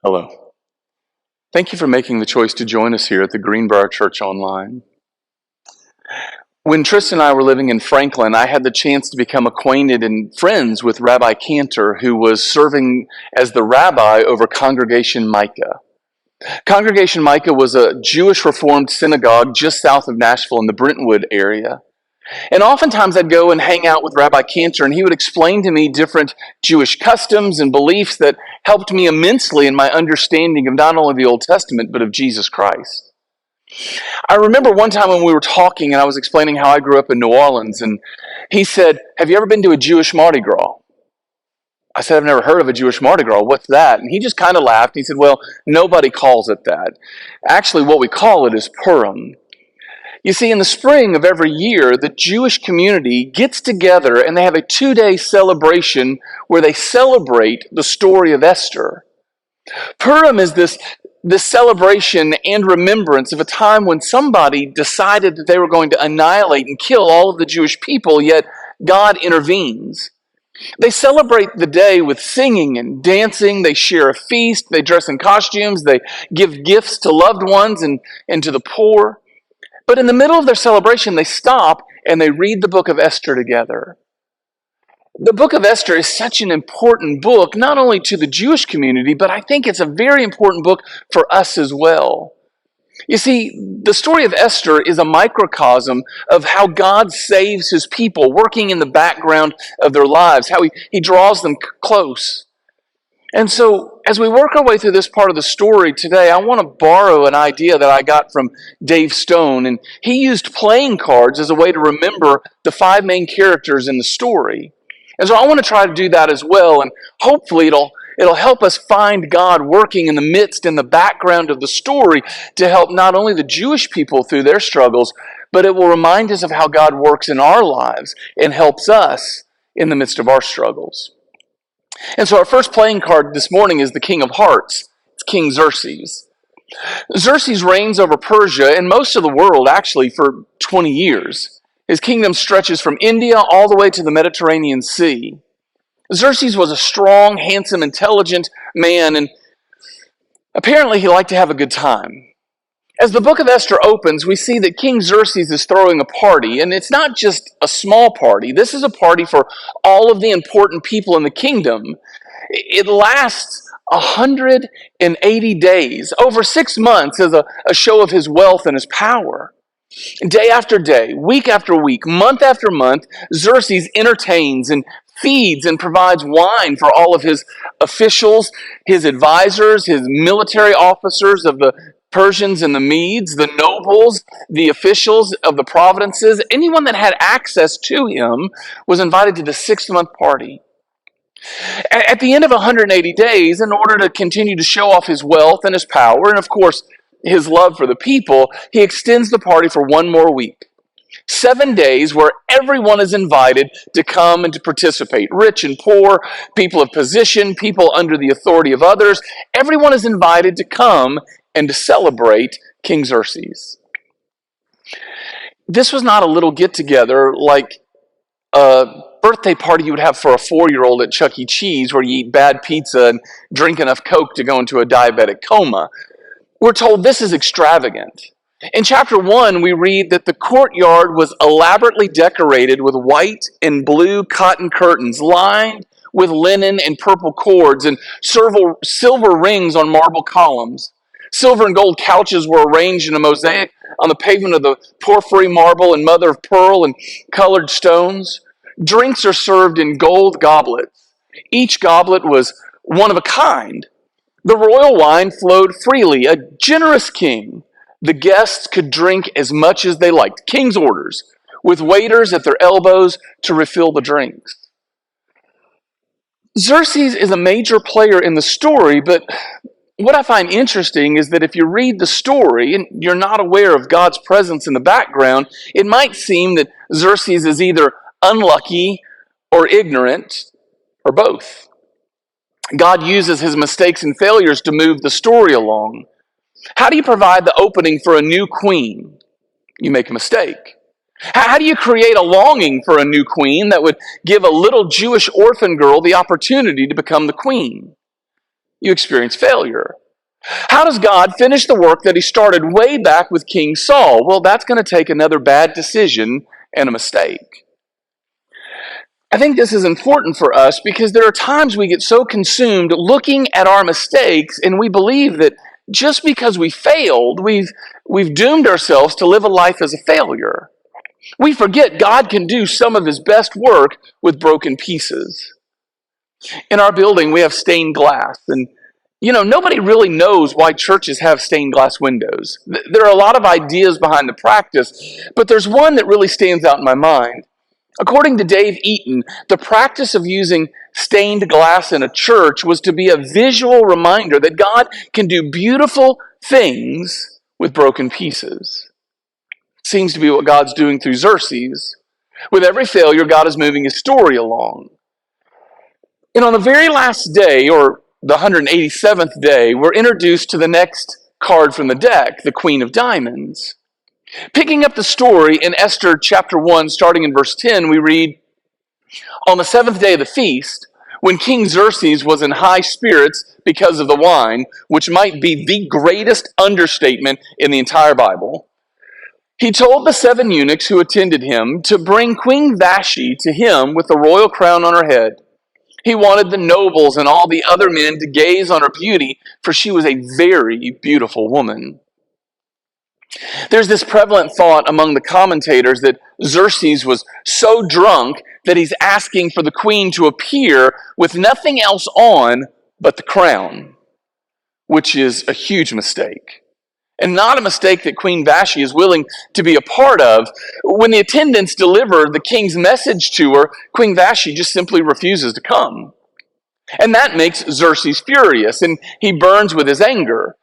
Hello. Thank you for making the choice to join us here at the Greenbrier Church Online. When Tristan and I were living in Franklin, I had the chance to become acquainted and friends with Rabbi Cantor, who was serving as the rabbi over Congregation Micah. Congregation Micah was a Jewish Reformed synagogue just south of Nashville in the Brentwood area. And oftentimes I'd go and hang out with Rabbi Cantor, and he would explain to me different Jewish customs and beliefs that helped me immensely in my understanding of not only the Old Testament, but of Jesus Christ. I remember one time when we were talking and I was explaining how I grew up in New Orleans, and he said, "Have you ever been to a Jewish Mardi Gras?" I said, "I've never heard of a Jewish Mardi Gras. What's that?" And he just kind of laughed. He said, "Well, nobody calls it that. Actually, what we call it is Purim." You see, in the spring of every year, the Jewish community gets together and they have a 2-day celebration where they celebrate the story of Esther. Purim is this celebration and remembrance of a time when somebody decided that they were going to annihilate and kill all of the Jewish people, yet God intervenes. They celebrate the day with singing and dancing. They share a feast. They dress in costumes. They give gifts to loved ones and to the poor. But in the middle of their celebration, they stop and they read the book of Esther together. The book of Esther is such an important book, not only to the Jewish community, but I think it's a very important book for us as well. You see, the story of Esther is a microcosm of how God saves his people, working in the background of their lives, how he draws them close. And so, as we work our way through this part of the story today, I want to borrow an idea that I got from Dave Stone. And he used playing cards as a way to remember the 5 main characters in the story. And so I want to try to do that as well. And hopefully it'll help us find God working in the midst, in the background of the story to help not only the Jewish people through their struggles, but it will remind us of how God works in our lives and helps us in the midst of our struggles. And so our first playing card this morning is the King of Hearts. It's King Xerxes. Xerxes reigns over Persia and most of the world actually for 20 years. His kingdom stretches from India all the way to the Mediterranean Sea. Xerxes was a strong, handsome, intelligent man, and apparently he liked to have a good time. As the book of Esther opens, we see that King Xerxes is throwing a party, and it's not just a small party. This is a party for all of the important people in the kingdom. It lasts 180 days, over 6 months, as a show of his wealth and his power. Day after day, week after week, month after month, Xerxes entertains and feeds and provides wine for all of his officials, his advisors, his military officers of the Persians and the Medes, the nobles, the officials of the provinces. Anyone that had access to him was invited to the 6-month party. At the end of 180 days, in order to continue to show off his wealth and his power, and of course, his love for the people, he extends the party for 1 more week. 7 days where everyone is invited to come and to participate. Rich and poor, people of position, people under the authority of others. Everyone is invited to come and to celebrate King Xerxes. This was not a little get-together like a birthday party you would have for a 4-year-old at Chuck E. Cheese where you eat bad pizza and drink enough Coke to go into a diabetic coma. We're told this is extravagant. In chapter 1, we read that the courtyard was elaborately decorated with white and blue cotton curtains lined with linen and purple cords and silver rings on marble columns. Silver and gold couches were arranged in a mosaic on the pavement of the porphyry marble and mother of pearl and colored stones. Drinks are served in gold goblets. Each goblet was one of a kind. The royal wine flowed freely, a generous king. The guests could drink as much as they liked. King's orders, with waiters at their elbows to refill the drinks. Xerxes is a major player in the story, but what I find interesting is that if you read the story and you're not aware of God's presence in the background, it might seem that Xerxes is either unlucky or ignorant or both. God uses his mistakes and failures to move the story along. How do you provide the opening for a new queen? You make a mistake. How do you create a longing for a new queen that would give a little Jewish orphan girl the opportunity to become the queen? you experience failure. How does God finish the work that he started way back with King Saul? Well, that's going to take another bad decision and a mistake. I think this is important for us because there are times we get so consumed looking at our mistakes and we believe that just because we failed, we've doomed ourselves to live a life as a failure. We forget God can do some of his best work with broken pieces. In our building, we have stained glass, and nobody really knows why churches have stained glass windows. There are a lot of ideas behind the practice, but there's one that really stands out in my mind. According to Dave Eaton, the practice of using stained glass in a church was to be a visual reminder that God can do beautiful things with broken pieces. Seems to be what God's doing through Xerxes. With every failure, God is moving his story along. And on the very last day, or the 187th day, we're introduced to the next card from the deck, the Queen of Diamonds. Picking up the story in Esther chapter 1, starting in verse 10, we read, "On the seventh day of the feast, when King Xerxes was in high spirits because of the wine, which might be the greatest understatement in the entire Bible, he told the 7 eunuchs who attended him to bring Queen Vashti to him with the royal crown on her head. He wanted the nobles and all the other men to gaze on her beauty, for she was a very beautiful woman." There's this prevalent thought among the commentators that Xerxes was so drunk that he's asking for the queen to appear with nothing else on but the crown, which is a huge mistake. And not a mistake that Queen Vashti is willing to be a part of. When the attendants deliver the king's message to her, Queen Vashti just simply refuses to come. And that makes Xerxes furious, and he burns with his anger.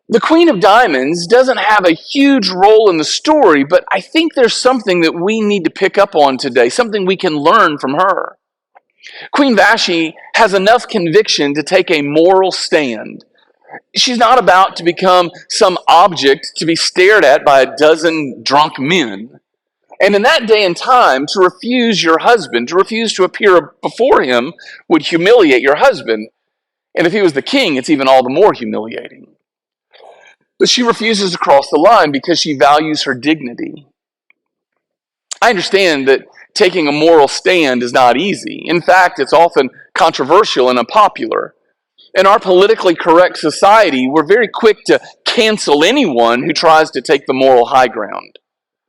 The Queen of Diamonds doesn't have a huge role in the story, but I think there's something that we need to pick up on today, something we can learn from her. Queen Vashti has enough conviction to take a moral stand. She's not about to become some object to be stared at by a dozen drunk men. And in that day and time, to refuse your husband, to refuse to appear before him, would humiliate your husband. And if he was the king, it's even all the more humiliating. But she refuses to cross the line because she values her dignity. I understand that taking a moral stand is not easy. In fact, it's often controversial and unpopular. In our politically correct society, we're very quick to cancel anyone who tries to take the moral high ground.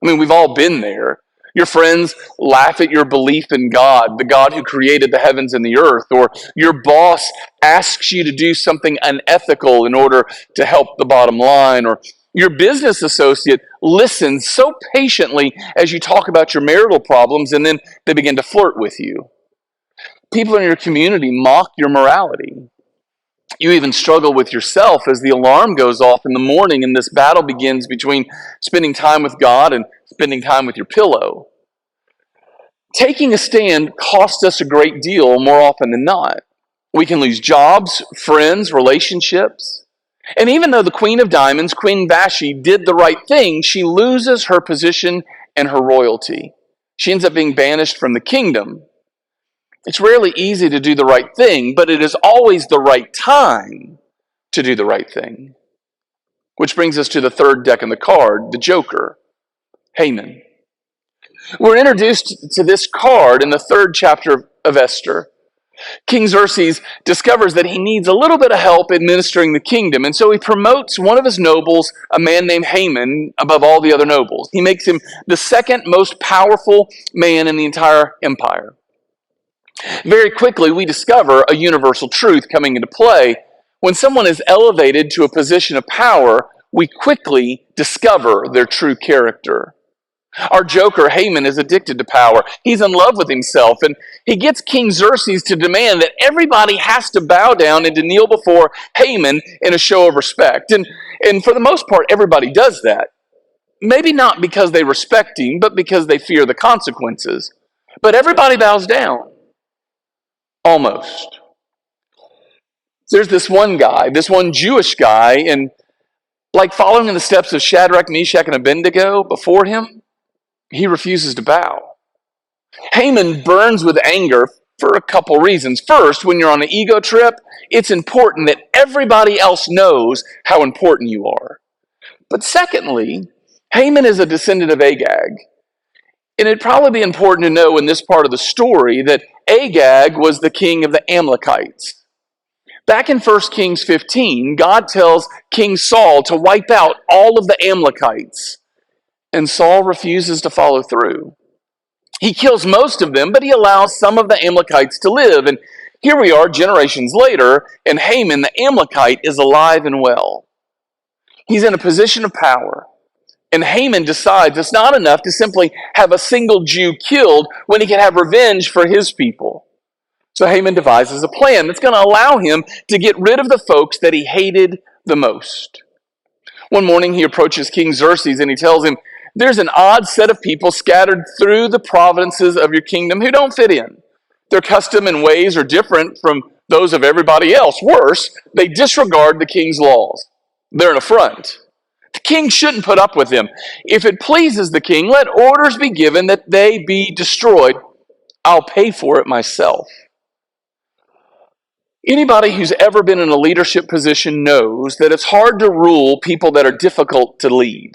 I mean, we've all been there. Your friends laugh at your belief in God, the God who created the heavens and the earth, or your boss asks you to do something unethical in order to help the bottom line, or your business associate listens so patiently as you talk about your marital problems, and then they begin to flirt with you. People in your community mock your morality. You even struggle with yourself as the alarm goes off in the morning and this battle begins between spending time with God and spending time with your pillow. Taking a stand costs us a great deal more often than not. We can lose jobs, friends, relationships. And even though the Queen of Diamonds, Queen Vashti, did the right thing, she loses her position and her royalty. She ends up being banished from the kingdom. It's rarely easy to do the right thing, but it is always the right time to do the right thing. Which brings us to the third deck in the card, the Joker, Haman. We're introduced to this card in the 3rd chapter of Esther. King Xerxes discovers that he needs a little bit of help administering the kingdom, and so he promotes one of his nobles, a man named Haman, above all the other nobles. He makes him the second most powerful man in the entire empire. Very quickly, we discover a universal truth coming into play. When someone is elevated to a position of power, we quickly discover their true character. Our Joker, Haman, is addicted to power. He's in love with himself, and he gets King Xerxes to demand that everybody has to bow down and to kneel before Haman in a show of respect. And for the most part, everybody does that. Maybe not because they respect him, but because they fear the consequences. But everybody bows down. Almost. There's this one guy, this one Jewish guy, and like following in the steps of Shadrach, Meshach, and Abednego before him, he refuses to bow. Haman burns with anger for a couple reasons. First, when you're on an ego trip, it's important that everybody else knows how important you are. But secondly, Haman is a descendant of Agag. And it'd probably be important to know in this part of the story that Agag was the king of the Amalekites. Back in 1 Kings 15, God tells King Saul to wipe out all of the Amalekites. And Saul refuses to follow through. He kills most of them, but he allows some of the Amalekites to live. And here we are generations later, and Haman, the Amalekite, is alive and well. He's in a position of power. And Haman decides it's not enough to simply have a single Jew killed when he can have revenge for his people. So Haman devises a plan that's going to allow him to get rid of the folks that he hated the most. One morning he approaches King Xerxes and he tells him, there's an odd set of people scattered through the provinces of your kingdom who don't fit in. Their custom and ways are different from those of everybody else. Worse, they disregard the king's laws. They're an affront. The king shouldn't put up with them. If it pleases the king, let orders be given that they be destroyed. I'll pay for it myself. Anybody who's ever been in a leadership position knows that it's hard to rule people that are difficult to lead.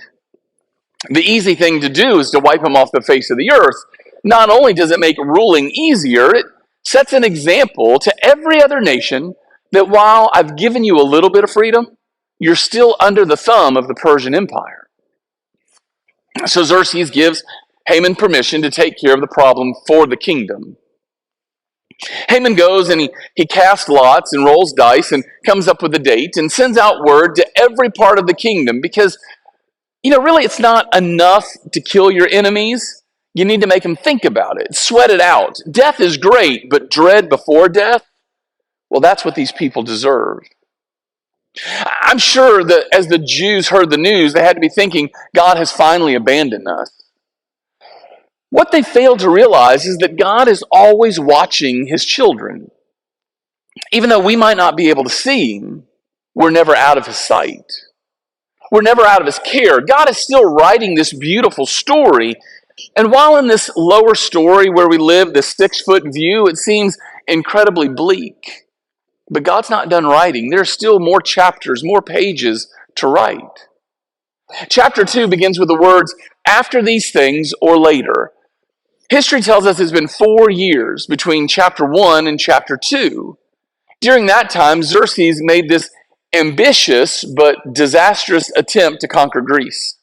The easy thing to do is to wipe them off the face of the earth. Not only does it make ruling easier, it sets an example to every other nation that while I've given you a little bit of freedom, you're still under the thumb of the Persian Empire. So Xerxes gives Haman permission to take care of the problem for the kingdom. Haman goes and he casts lots and rolls dice and comes up with a date and sends out word to every part of the kingdom because, really it's not enough to kill your enemies. You need to make them think about it, sweat it out. Death is great, but dread before death, well, that's what these people deserve. I'm sure that as the Jews heard the news, they had to be thinking, God has finally abandoned us. What they failed to realize is that God is always watching his children. Even though we might not be able to see him, we're never out of his sight. We're never out of his care. God is still writing this beautiful story. And while in this lower story where we live, this 6-foot view, it seems incredibly bleak. But God's not done writing. There's still more chapters, more pages to write. Chapter 2 begins with the words, after these things or later. History tells us it's been 4 years between chapter 1 and chapter 2. During that time, Xerxes made this ambitious but disastrous attempt to conquer Greece.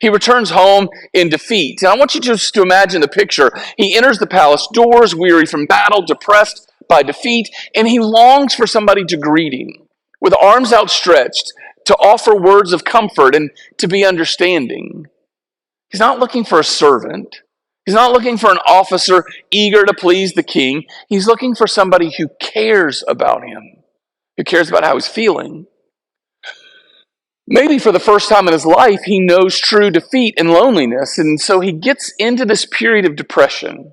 He returns home in defeat. And I want you just to imagine the picture. He enters the palace doors, weary from battle, depressed by defeat, and he longs for somebody to greet him with arms outstretched, to offer words of comfort and to be understanding. He's not looking for a servant. He's not looking for an officer eager to please the king. He's looking for somebody who cares about him, who cares about how he's feeling. Maybe for the first time in his life, he knows true defeat and loneliness, and so he gets into this period of depression.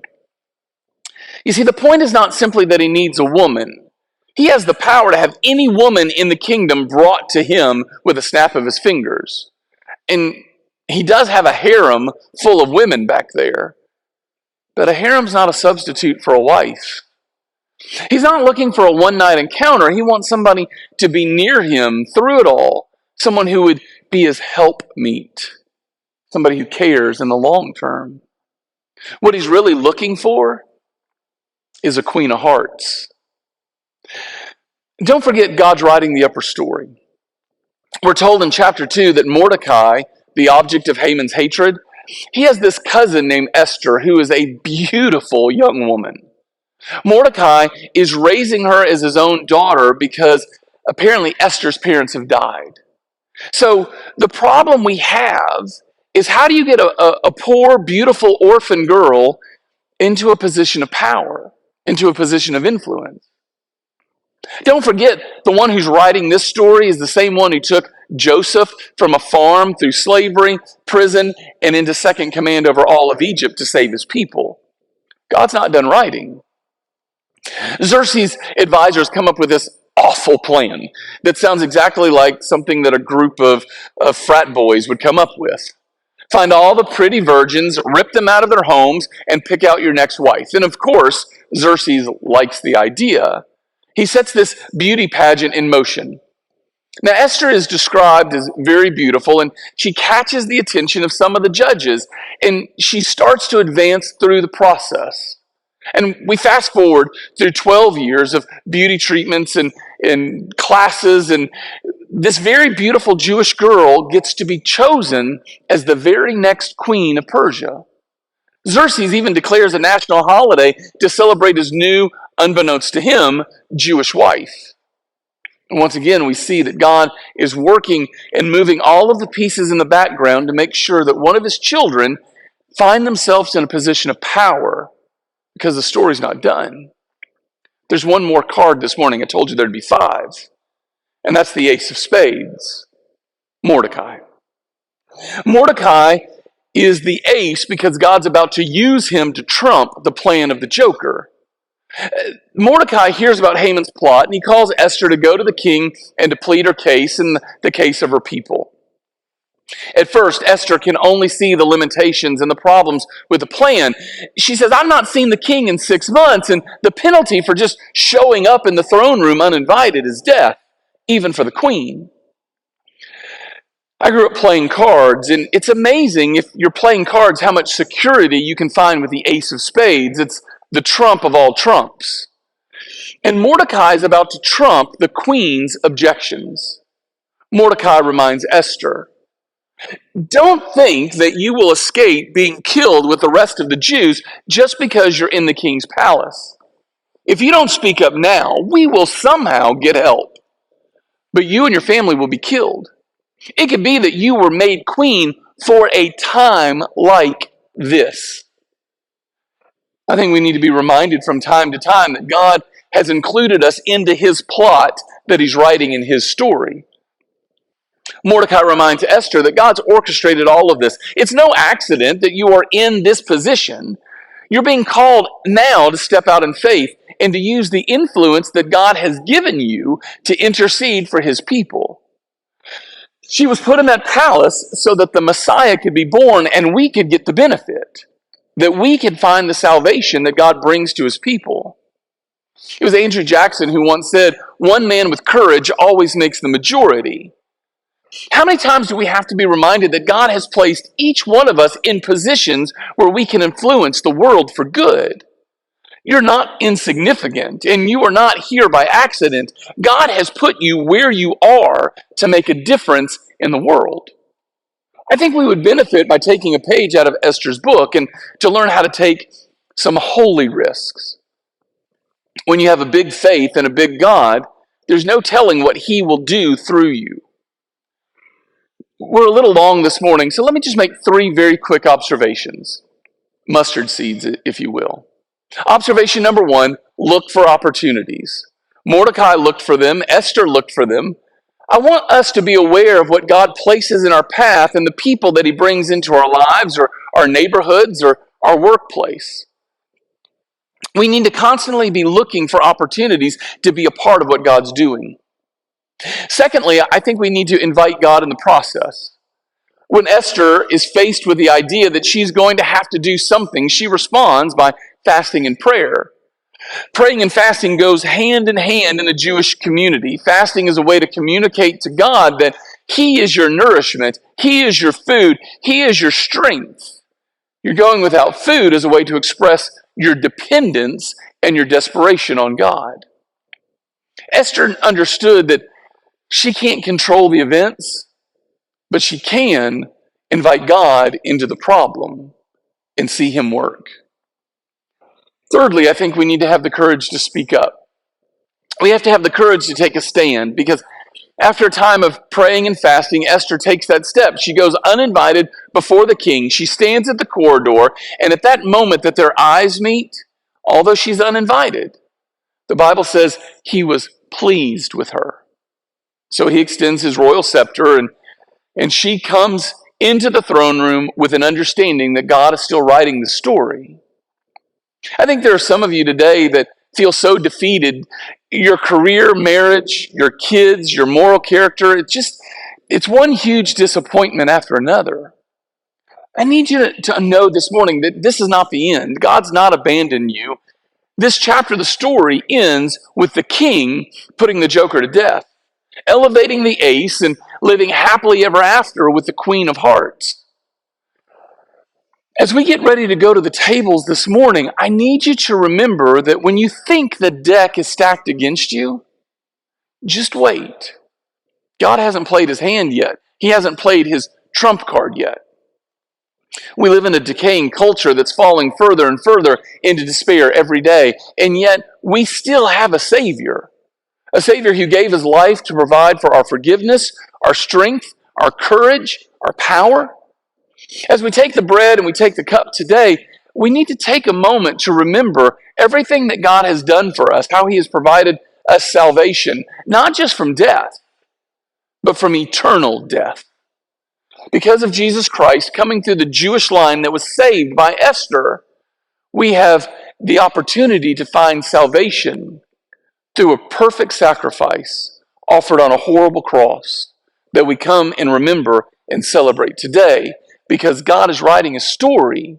You see, the point is not simply that he needs a woman. He has the power to have any woman in the kingdom brought to him with a snap of his fingers. And he does have a harem full of women back there. But a harem's not a substitute for a wife. He's not looking for a one-night encounter. He wants somebody to be near him through it all. Someone who would be his helpmeet. Somebody who cares in the long term. What he's really looking for is a queen of hearts. Don't forget God's writing the upper story. We're told in chapter 2 that Mordecai, the object of Haman's hatred, he has this cousin named Esther who is a beautiful young woman. Mordecai is raising her as his own daughter because apparently Esther's parents have died. So the problem we have is how do you get a poor, beautiful orphan girl into a position of power, into a position of influence? Don't forget, the one who's writing this story is the same one who took Joseph from a farm through slavery, prison, and into second command over all of Egypt to save his people. God's not done writing. Xerxes' advisors come up with this awful plan that sounds exactly like something that a group of frat boys would come up with. Find all the pretty virgins, rip them out of their homes, and pick out your next wife. And of course, Xerxes likes the idea. He sets this beauty pageant in motion. Now, Esther is described as very beautiful, and she catches the attention of some of the judges, and she starts to advance through the process. And we fast forward through 12 years of beauty treatments and classes, and this very beautiful Jewish girl gets to be chosen as the very next queen of Persia. Xerxes even declares a national holiday to celebrate his new, unbeknownst to him, Jewish wife. And once again, we see that God is working and moving all of the pieces in the background to make sure that one of his children find themselves in a position of power, because the story's not done. There's one more card this morning. I told you there'd be 5. And that's the Ace of Spades, Mordecai. Mordecai is the ace because God's about to use him to trump the plan of the Joker. Mordecai hears about Haman's plot, and he calls Esther to go to the king and to plead her case and the case of her people. At first, Esther can only see the limitations and the problems with the plan. She says, I've not seen the king in 6 months, and the penalty for just showing up in the throne room uninvited is death, even for the queen. I grew up playing cards, and it's amazing if you're playing cards how much security you can find with the Ace of Spades. It's the trump of all trumps. And Mordecai is about to trump the queen's objections. Mordecai reminds Esther, don't think that you will escape being killed with the rest of the Jews just because you're in the king's palace. If you don't speak up now, we will somehow get help. But you and your family will be killed. It could be that you were made queen for a time like this. I think we need to be reminded from time to time that God has included us into his plot that he's writing in his story. Mordecai reminds Esther that God's orchestrated all of this. It's no accident that you are in this position. You're being called now to step out in faith and to use the influence that God has given you to intercede for his people. She was put in that palace so that the Messiah could be born and we could get the benefit, that we could find the salvation that God brings to his people. It was Andrew Jackson who once said, one man with courage always makes the majority. How many times do we have to be reminded that God has placed each one of us in positions where we can influence the world for good? You're not insignificant, and you are not here by accident. God has put you where you are to make a difference in the world. I think we would benefit by taking a page out of Esther's book and to learn how to take some holy risks. When you have a big faith and a big God, there's no telling what he will do through you. We're a little long this morning, so let me just make 3 very quick observations. Mustard seeds, if you will. Observation number 1, look for opportunities. Mordecai looked for them. Esther looked for them. I want us to be aware of what God places in our path and the people that he brings into our lives or our neighborhoods or our workplace. We need to constantly be looking for opportunities to be a part of what God's doing. Secondly, I think we need to invite God in the process. When Esther is faced with the idea that she's going to have to do something, she responds by fasting and prayer. Praying and fasting goes hand in hand in the Jewish community. Fasting is a way to communicate to God that he is your nourishment, he is your food, he is your strength. You're going without food as a way to express your dependence and your desperation on God. Esther understood that she can't control the events, but she can invite God into the problem and see him work. Thirdly, I think we need to have the courage to speak up. We have to have the courage to take a stand because after a time of praying and fasting, Esther takes that step. She goes uninvited before the king. She stands at the corridor, and at that moment that their eyes meet, although she's uninvited, the Bible says he was pleased with her. So he extends his royal scepter, and she comes into the throne room with an understanding that God is still writing the story. I think there are some of you today that feel so defeated. Your career, marriage, your kids, your moral character, it's one huge disappointment after another. I need you to know this morning that this is not the end. God's not abandoned you. This chapter of the story ends with the king putting the joker to death, elevating the ace, and living happily ever after with the queen of hearts. As we get ready to go to the tables this morning, I need you to remember that when you think the deck is stacked against you, just wait. God hasn't played his hand yet. He hasn't played his trump card yet. We live in a decaying culture that's falling further and further into despair every day, and yet we still have a Savior who gave his life to provide for our forgiveness, our strength, our courage, our power. As we take the bread and we take the cup today, we need to take a moment to remember everything that God has done for us, how he has provided us salvation, not just from death, but from eternal death. Because of Jesus Christ coming through the Jewish line that was saved by Esther, we have the opportunity to find salvation through a perfect sacrifice offered on a horrible cross that we come and remember and celebrate today, because God is writing a story,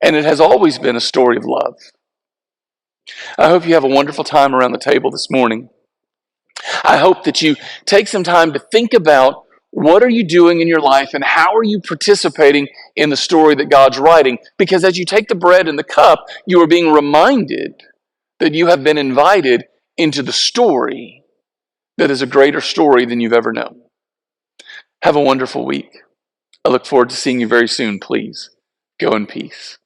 and it has always been a story of love. I hope you have a wonderful time around the table this morning. I hope that you take some time to think about what are you doing in your life and how are you participating in the story that God's writing, because as you take the bread and the cup, you are being reminded that you have been invited into the story that is a greater story than you've ever known. Have a wonderful week. I look forward to seeing you very soon. Please go in peace.